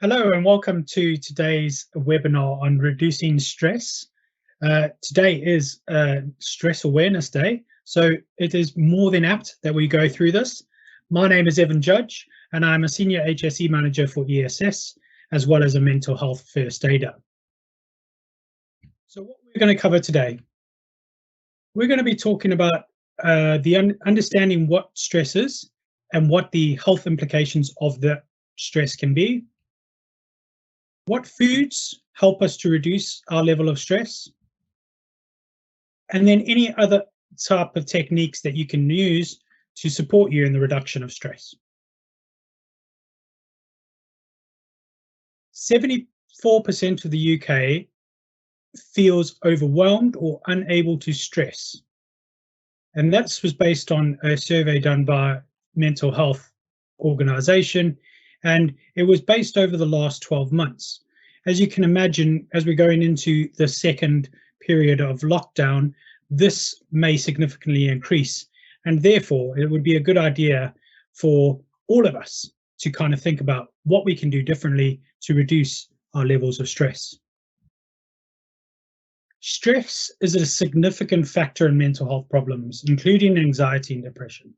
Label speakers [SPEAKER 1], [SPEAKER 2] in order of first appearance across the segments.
[SPEAKER 1] Hello and welcome to today's webinar on reducing stress. Today is Stress Awareness Day, so it is more than apt that we go through this. My name is Evan Judge and I'm a Senior HSE Manager for ESS, as well as a mental health first aider. So what we're going to cover today, we're going to be talking about understanding what stress is and what the health implications of the stress can be. What foods help us to reduce our level of stress? And then any other type of techniques that you can use to support you in the reduction of stress. 74% of the UK feels overwhelmed or unable to stress. And that was based on a survey done by Mental Health Organization, and it was based over the last 12 months. As you can imagine, as we're going into the second period of lockdown, this may significantly increase, and therefore it would be a good idea for all of us to kind of think about what we can do differently to reduce our levels of stress. Stress is a significant factor in mental health problems, including anxiety and depression.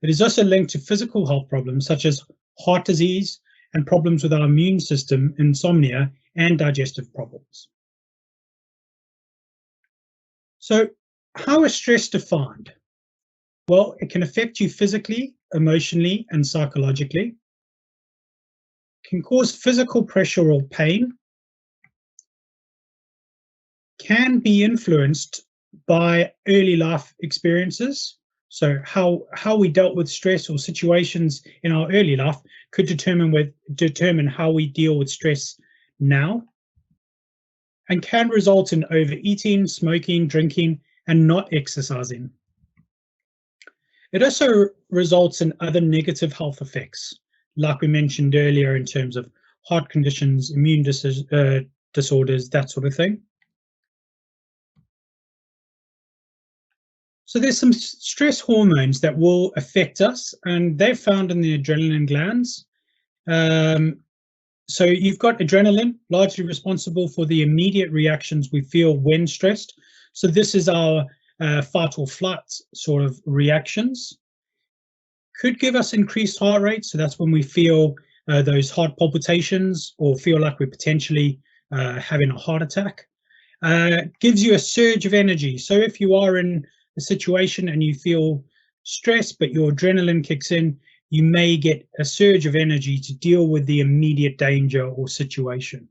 [SPEAKER 1] It is also linked to physical health problems such as heart disease and problems with our immune system, insomnia, and digestive problems. So, how is stress defined? Well, it can affect you physically, emotionally, and psychologically. It can cause physical pressure or pain. Can be influenced by early life experiences. So how we dealt with stress or situations in our early life could determine how we deal with stress now, and can result in overeating, smoking, drinking, and not exercising. It also results in other negative health effects, like we mentioned earlier, in terms of heart conditions, immune disorders, that sort of thing. So there's some stress hormones that will affect us, and they're found in the adrenaline glands. So you've got adrenaline, largely responsible for the immediate reactions we feel when stressed. So this is our fight or flight sort of reactions. Could give us increased heart rate, so that's when we feel those heart palpitations or feel like we're potentially having a heart attack. Gives you a surge of energy. So if you are in a situation and you feel stressed, but your adrenaline kicks in, you may get a surge of energy to deal with the immediate danger or situation.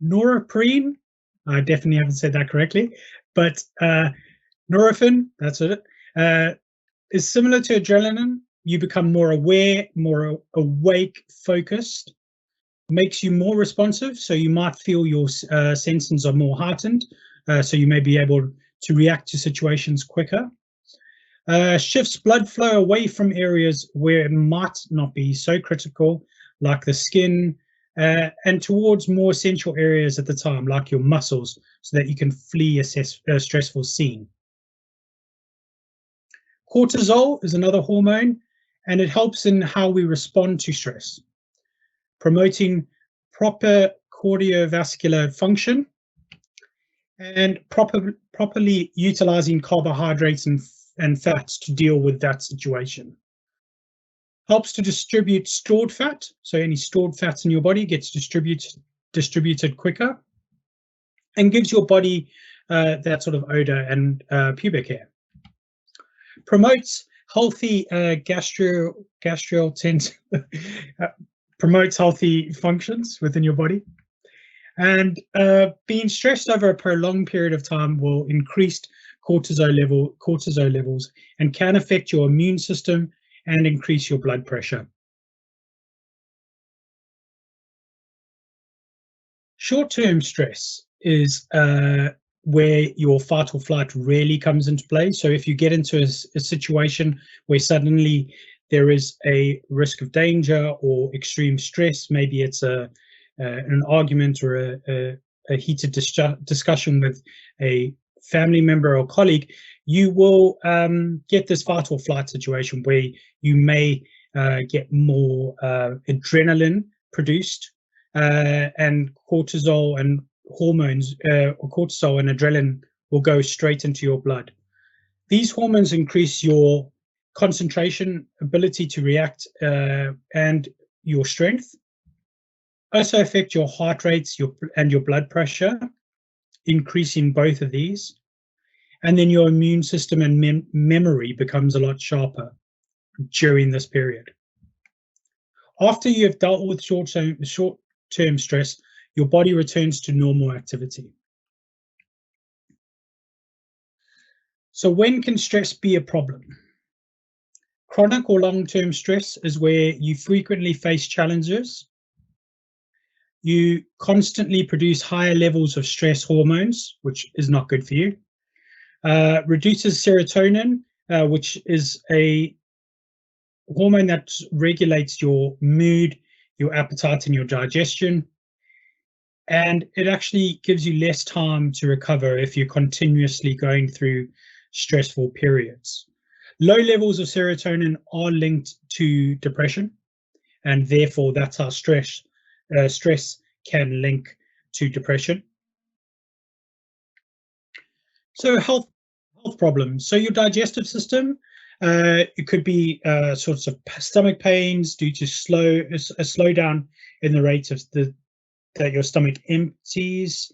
[SPEAKER 1] Norepinephrine, I definitely haven't said that correctly, but norepinephrine, that's it, is similar to adrenaline. You become more aware, more awake, focused, makes you more responsive, so you might feel your senses are more heightened, so you may be able to react to situations quicker. Shifts blood flow away from areas where it might not be so critical, like the skin, and towards more essential areas at the time, like your muscles, so that you can flee a stressful scene. Cortisol is another hormone, and it helps in how we respond to stress, promoting proper cardiovascular function and properly utilizing carbohydrates and fats to deal with that situation. Helps to distribute stored fat, so any stored fats in your body gets distributed quicker, and gives your body that sort of odor and pubic hair. Promotes healthy promotes healthy functions within your body. And being stressed over a prolonged period of time will increase cortisol levels and can affect your immune system and increase your blood pressure. Short-term stress is where your fight or flight really comes into play. So if you get into a situation where suddenly there is a risk of danger or extreme stress, maybe it's an argument or a heated discussion with a family member or colleague, you will get this fight or flight situation where you may get more adrenaline produced, and cortisol and hormones, or cortisol and adrenaline will go straight into your blood. These hormones increase your concentration, ability to react, and your strength. Also affect your heart rates and your blood pressure, increasing both of these. And then your immune system and memory becomes a lot sharper during this period. After you have dealt with short-term stress, your body returns to normal activity. So when can stress be a problem? Chronic or long-term stress is where you frequently face challenges. You constantly produce higher levels of stress hormones, which is not good for you. Reduces serotonin, which is a hormone that regulates your mood, your appetite, and your digestion. And it actually gives you less time to recover if you're continuously going through stressful periods. Low levels of serotonin are linked to depression, and therefore that's how stress can link to depression. So health problems. So your digestive system, it could be sorts of stomach pains due to a slowdown in the rate of that your stomach empties.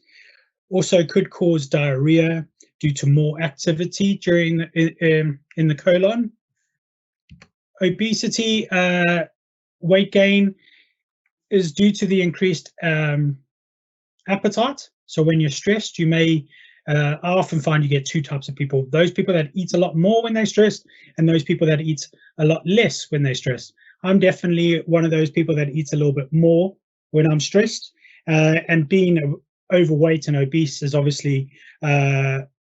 [SPEAKER 1] Also could cause diarrhea due to more activity during in the colon. Obesity, weight gain is due to the increased appetite. So when you're stressed, you may, I often find you get two types of people: those people that eat a lot more when they're stressed, and those people that eat a lot less when they're stressed. I'm definitely one of those people that eats a little bit more when I'm stressed, and being overweight and obese is obviously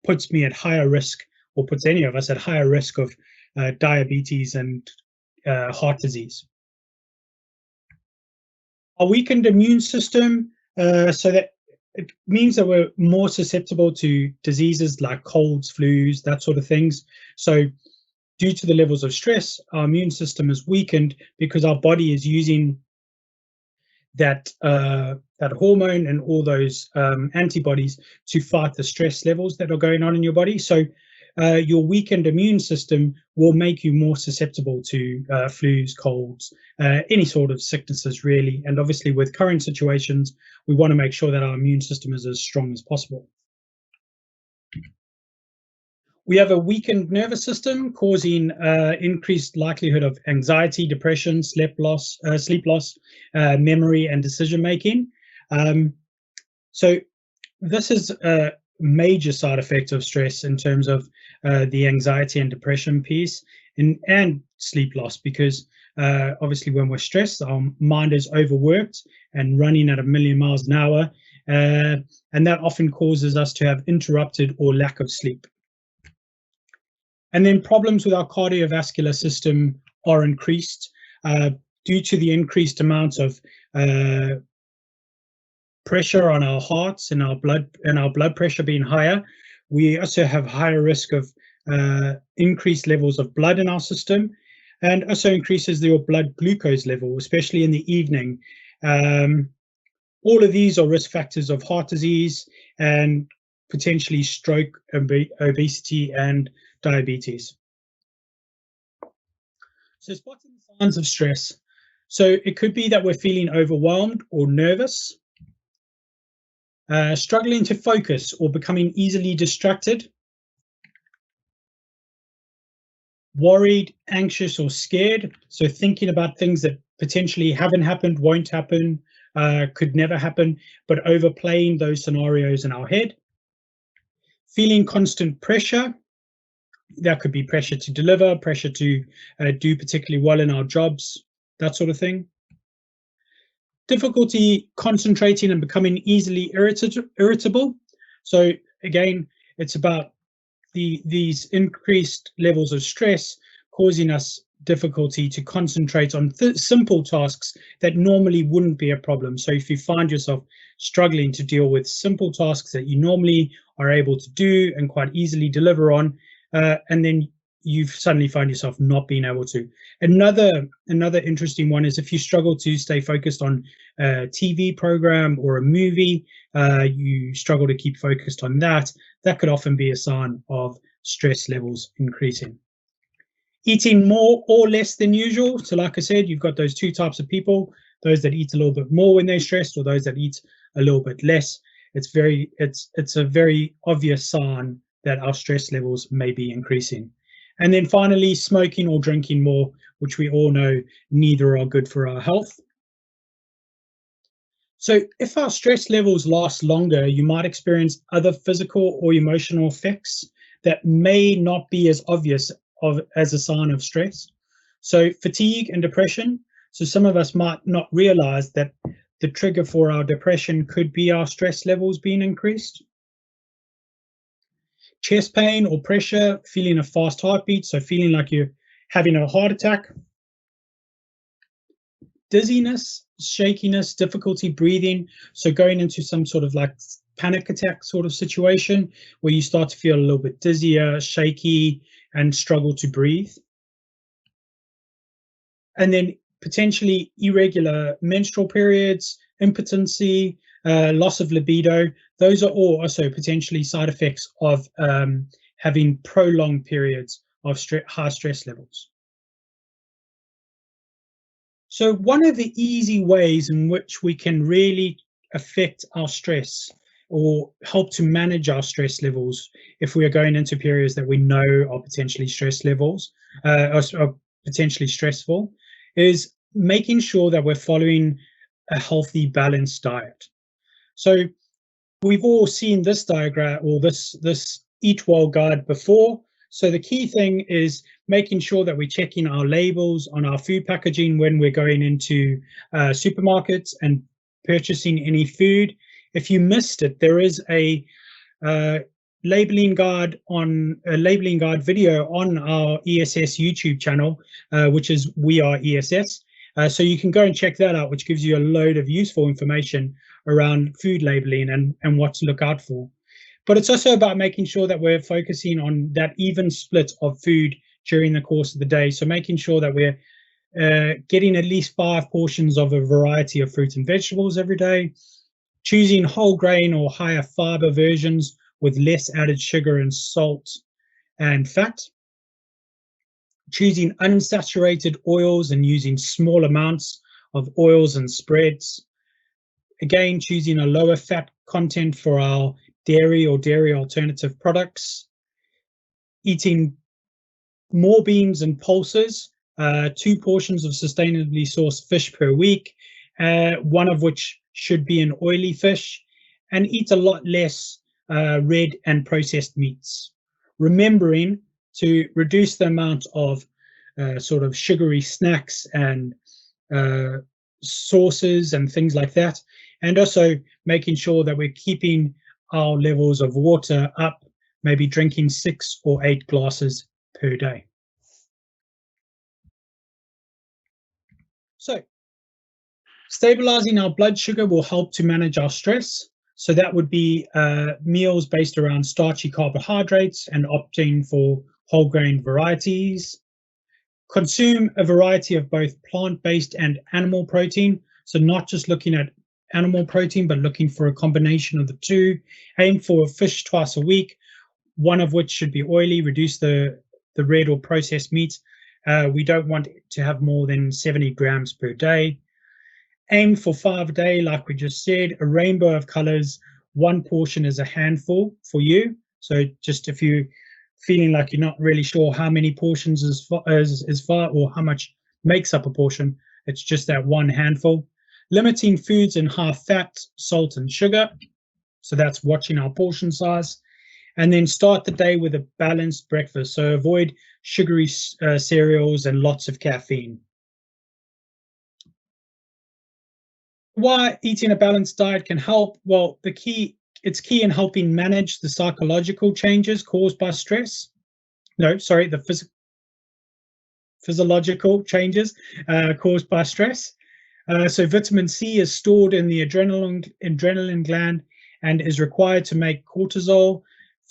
[SPEAKER 1] puts me at higher risk, or puts any of us at higher risk of diabetes and heart disease. A weakened immune system, so that it means that we're more susceptible to diseases like colds, flus, that sort of things. So due to the levels of stress, our immune system is weakened because our body is using that hormone and all those antibodies to fight the stress levels that are going on in your body. So your weakened immune system will make you more susceptible to flus, colds, any sort of sicknesses, really. And obviously, with current situations, we want to make sure that our immune system is as strong as possible. We have a weakened nervous system causing increased likelihood of anxiety, depression, sleep loss, memory, and decision making. So this is a major side effect of stress in terms of the anxiety and depression piece, and sleep loss, because obviously when we're stressed, our mind is overworked and running at 1,000,000 miles an hour, and that often causes us to have interrupted or lack of sleep. And then problems with our cardiovascular system are increased due to the increased amounts of pressure on our hearts and our blood pressure being higher. We also have higher risk of increased levels of blood in our system, and also increases your blood glucose level, especially in the evening. All of these are risk factors of heart disease and potentially stroke, obesity, and diabetes. So spotting the signs of stress. So it could be that we're feeling overwhelmed or nervous, struggling to focus or becoming easily distracted, worried, anxious, or scared. So thinking about things that potentially haven't happened, won't happen, could never happen, but overplaying those scenarios in our head. Feeling constant pressure. That could be pressure to deliver, pressure to do particularly well in our jobs, that sort of thing. Difficulty concentrating and becoming easily irritable. So again, it's about these increased levels of stress causing us difficulty to concentrate on simple tasks that normally wouldn't be a problem. So if you find yourself struggling to deal with simple tasks that you normally are able to do and quite easily deliver on, and then you've suddenly find yourself not being able to. Another interesting one is if you struggle to stay focused on a TV program or a movie, you struggle to keep focused on that. That could often be a sign of stress levels increasing. Eating more or less than usual. So like I said, you've got those two types of people, those that eat a little bit more when they're stressed or those that eat a little bit less. It's a very obvious sign that our stress levels may be increasing. And then finally, smoking or drinking more, which we all know neither are good for our health. So if our stress levels last longer, you might experience other physical or emotional effects that may not be as obvious as a sign of stress. So fatigue and depression. So some of us might not realize that the trigger for our depression could be our stress levels being increased. Chest pain or pressure, feeling a fast heartbeat, so feeling like you're having a heart attack. Dizziness, shakiness, difficulty breathing, so going into some sort of like panic attack sort of situation where you start to feel a little bit dizzier, shaky, and struggle to breathe. And then potentially irregular menstrual periods, impotency, loss of libido. Those are all also potentially side effects of having prolonged periods of high stress levels. So one of the easy ways in which we can really affect our stress or help to manage our stress levels if we are going into periods that we know are potentially stress levels, are potentially stressful, is making sure that we're following a healthy, balanced diet. So we've all seen this diagram or this Eat Well guide before. So the key thing is making sure that we're checking our labels on our food packaging when we're going into supermarkets and purchasing any food. If you missed it, there is a labeling guide video on our ESS YouTube channel, which is We Are ESS. So you can go and check that out, which gives you a load of useful information around food labeling and what to look out for. But it's also about making sure that we're focusing on that even split of food during the course of the day. So making sure that we're getting at least 5 portions of a variety of fruits and vegetables every day, choosing whole grain or higher fiber versions with less added sugar and salt and fat, choosing unsaturated oils and using small amounts of oils and spreads. Again, choosing a lower fat content for our dairy or dairy alternative products, eating more beans and pulses, 2 portions of sustainably sourced fish per week, one of which should be an oily fish, and eat a lot less red and processed meats. Remembering to reduce the amount of sort of sugary snacks and sauces and things like that, and also making sure that we're keeping our levels of water up, maybe drinking 6 or 8 glasses per day. So stabilizing our blood sugar will help to manage our stress. So that would be meals based around starchy carbohydrates and opting for whole grain varieties. Consume a variety of both plant-based and animal protein. So not just looking at animal protein, but looking for a combination of the two. Aim for fish twice a week, one of which should be oily, reduce the red or processed meat. We don't want to have more than 70 grams per day. Aim for 5 a day, like we just said, a rainbow of colors. 1 portion is a handful for you. So just if you're feeling like you're not really sure how many portions is far or how much makes up a portion, it's just that 1 handful. Limiting foods in high fat, salt, and sugar. So that's watching our portion size. And then start the day with a balanced breakfast. So avoid sugary cereals and lots of caffeine. Why eating a balanced diet can help? Well, it's key in helping manage the psychological changes caused by stress. No, sorry, the physiological changes caused by stress. So vitamin C is stored in the adrenaline gland and is required to make cortisol,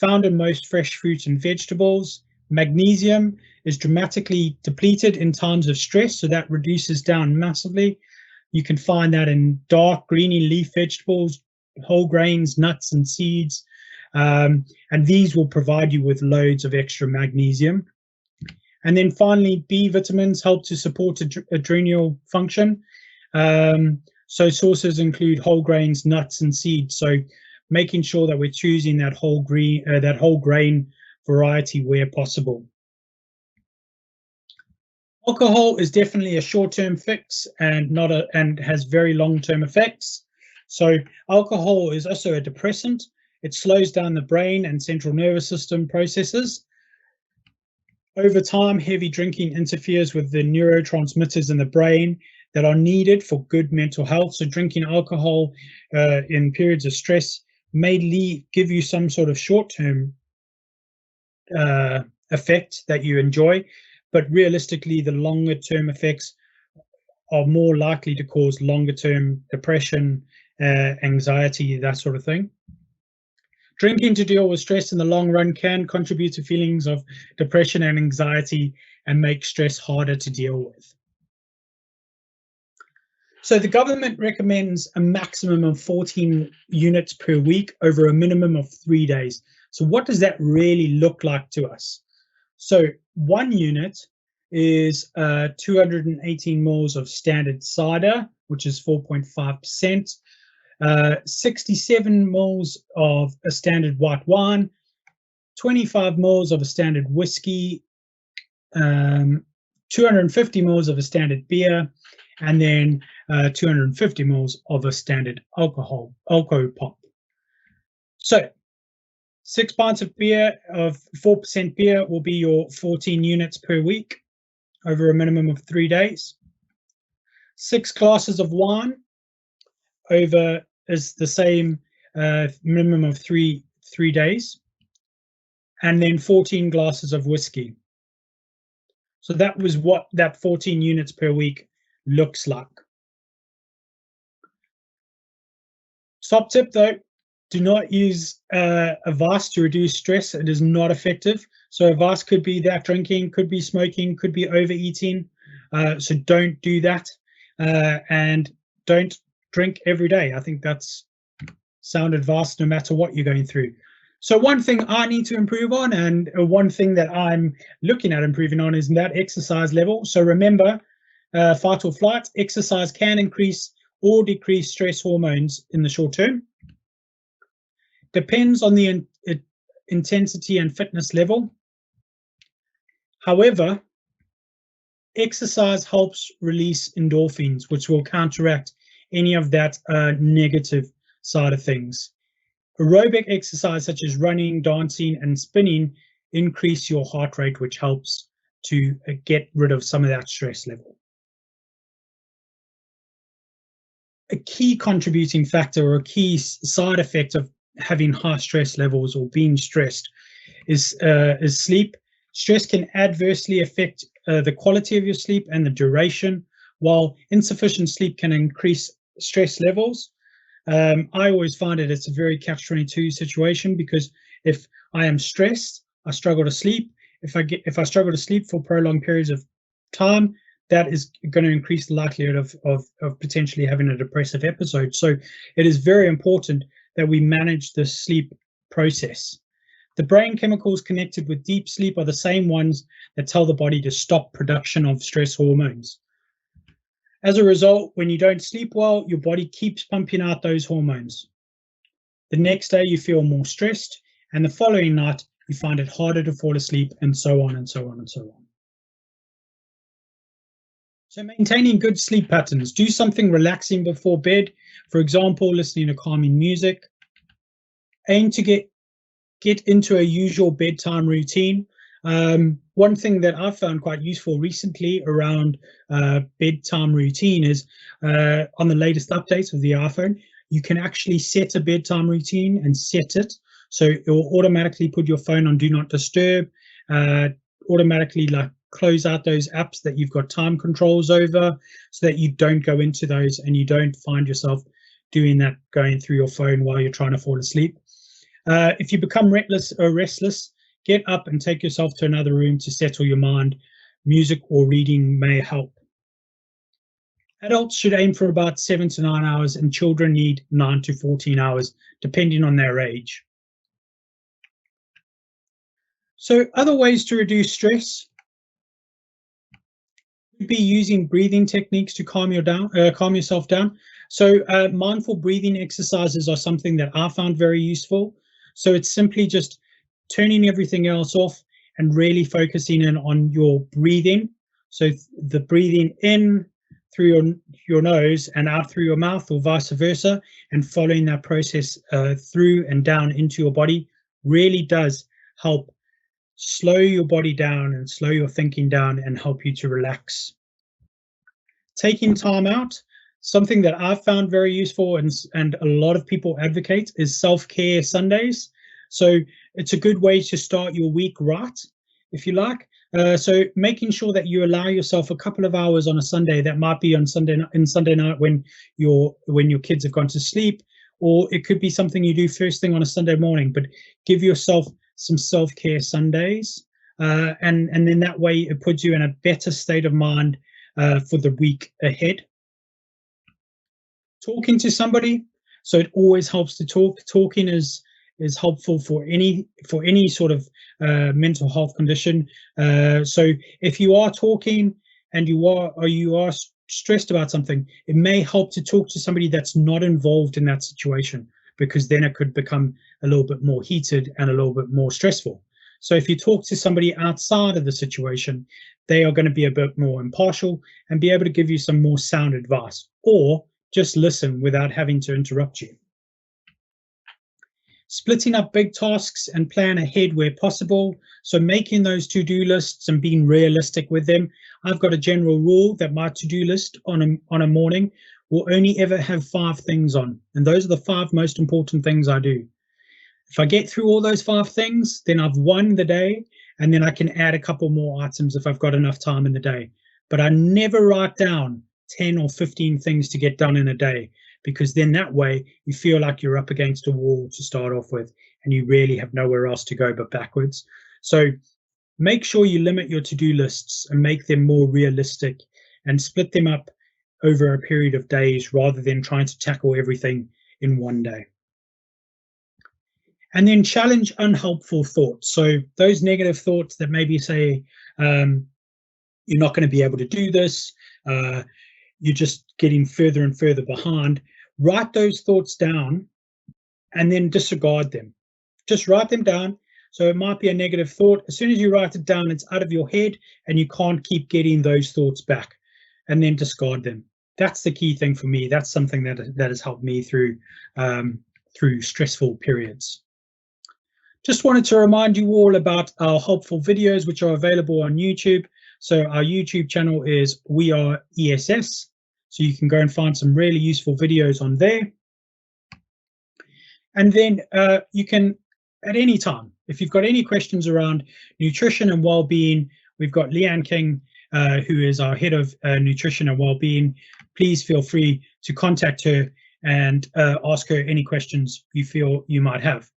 [SPEAKER 1] found in most fresh fruits and vegetables. Magnesium is dramatically depleted in times of stress, so that reduces down massively. You can find that in dark greeny leaf vegetables, whole grains, nuts, and seeds. And these will provide you with loads of extra magnesium. And then finally, B vitamins help to support adrenal function. So sources include whole grains, nuts, and seeds. So making sure that we're choosing that whole grain variety where possible. Alcohol is definitely a short-term fix and has very long-term effects. So alcohol is also a depressant. It slows down the brain and central nervous system processes. Over time, heavy drinking interferes with the neurotransmitters in the brain that are needed for good mental health. So drinking alcohol in periods of stress may give you some sort of short-term effect that you enjoy, but realistically, the longer-term effects are more likely to cause longer-term depression, anxiety, that sort of thing. Drinking to deal with stress in the long run can contribute to feelings of depression and anxiety and make stress harder to deal with. So the government recommends a maximum of 14 units per week over a minimum of 3 days. So what does that really look like to us? So 1 unit is 218 mils of standard cider, which is 4.5%. 67 mils of a standard white wine, 25 mils of a standard whiskey, 250 mils of a standard beer, and then 250 mils of a standard alcohol pop. So 6 pints of beer of 4% beer will be your 14 units per week over a minimum of 3 days. 6 glasses of wine over is the same minimum of three days, and then 14 glasses of whiskey. So that was what that 14 units per week looks like. Top tip though, do not use a vice to reduce stress. It is not effective. So a vice could be that drinking, could be smoking, could be overeating. So don't do that, and don't drink every day. I think that's sound advice no matter what you're going through. So one thing I need to improve on, and one thing that I'm looking at improving on, is that exercise level. So remember, fight or flight, exercise can increase or decrease stress hormones in the short term. Depends on the intensity and fitness level. However, exercise helps release endorphins, which will counteract any of that negative side of things. Aerobic exercise such as running, dancing, and spinning increase your heart rate, which helps to get rid of some of that stress level. A key contributing factor or a key side effect of having high stress levels or being stressed is sleep. Stress can adversely affect the quality of your sleep and the duration, while insufficient sleep can increase stress levels. I always find it's a very catch-22 situation, because if I am stressed, I struggle to sleep. If I struggle to sleep for prolonged periods of time, that is going to increase the likelihood of potentially having a depressive episode. So it is very important that we manage the sleep process. The brain chemicals connected with deep sleep are the same ones that tell the body to stop production of stress hormones. As a result, when you don't sleep well, your body keeps pumping out those hormones. The next day you feel more stressed, and the following night you find it harder to fall asleep, and so on and so on and so on. So maintaining good sleep patterns. Do something relaxing before bed. For example, listening to calming music. Aim to get into a usual bedtime routine. One thing that I've found quite useful recently around bedtime routine is on the latest updates of the iPhone, you can actually set a bedtime routine and set it. So it will automatically put your phone on do not disturb, automatically like close out those apps that you've got time controls over, so that you don't go into those and you don't find yourself doing that, going through your phone while you're trying to fall asleep. If you become restless, get up and take yourself to another room to settle your mind. Music or reading may help. Adults should aim for about 7 to 9 hours, and children need 9 to 14 hours, depending on their age. So other ways to reduce stress would be using breathing techniques to calm yourself down. So mindful breathing exercises are something that I found very useful. So it's simply just turning everything else off and really focusing in on your breathing. So the breathing in through your nose and out through your mouth, or vice versa, and following that process through and down into your body really does help slow your body down and slow your thinking down and help you to relax. Taking time out, something that I've found very useful and a lot of people advocate, is self-care Sundays. So it's a good way to start your week right, if you like. So making sure that you allow yourself a couple of hours on a Sunday, that might be on Sunday night when your kids have gone to sleep, or it could be something you do first thing on a Sunday morning, but give yourself some self-care Sundays, and then that way it puts you in a better state of mind for the week ahead. Talking to somebody, so it always helps to talk. Talking is helpful for any sort of mental health condition. So if you are talking and you are stressed about something, it may help to talk to somebody that's not involved in that situation, because then it could become a little bit more heated and a little bit more stressful. So if you talk to somebody outside of the situation, they are going to be a bit more impartial and be able to give you some more sound advice, or just listen without having to interrupt you. Splitting up big tasks and plan ahead where possible. So making those to-do lists and being realistic with them. I've got a general rule that my to-do list on a morning will only ever have 5 things on, and those are the 5 most important things I do. If I get through all those 5 things, then I've won the day, and then I can add a couple more items if I've got enough time in the day. But I never write down 10 or 15 things to get done in a day, because then that way you feel like you're up against a wall to start off with, and you really have nowhere else to go but backwards. So make sure you limit your to-do lists and make them more realistic, and split them up over a period of days rather than trying to tackle everything in one day. And then challenge unhelpful thoughts. So those negative thoughts that maybe say you're not going to be able to do this, you're just getting further and further behind. Write those thoughts down and then disregard them. Just write them down. So it might be a negative thought. As soon as you write it down, it's out of your head and you can't keep getting those thoughts back, and then discard them. That's the key thing for me. That's something that has helped me through stressful periods. Just wanted to remind you all about our helpful videos, which are available on YouTube. So our YouTube channel is We Are ESS. So you can go and find some really useful videos on there. And then you can, at any time, if you've got any questions around nutrition and well-being, we've got Leanne King, who is our head of nutrition and well-being. Please feel free to contact her and ask her any questions you feel you might have.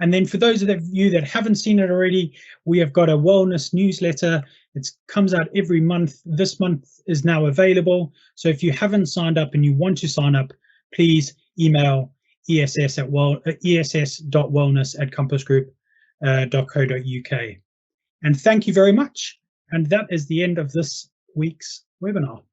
[SPEAKER 1] And then for those of you that haven't seen it already, we have got a wellness newsletter. It comes out every month. This month is now available. So if you haven't signed up and you want to sign up, please email ess.wellness@compassgroup.co.uk. And thank you very much. And that is the end of this week's webinar.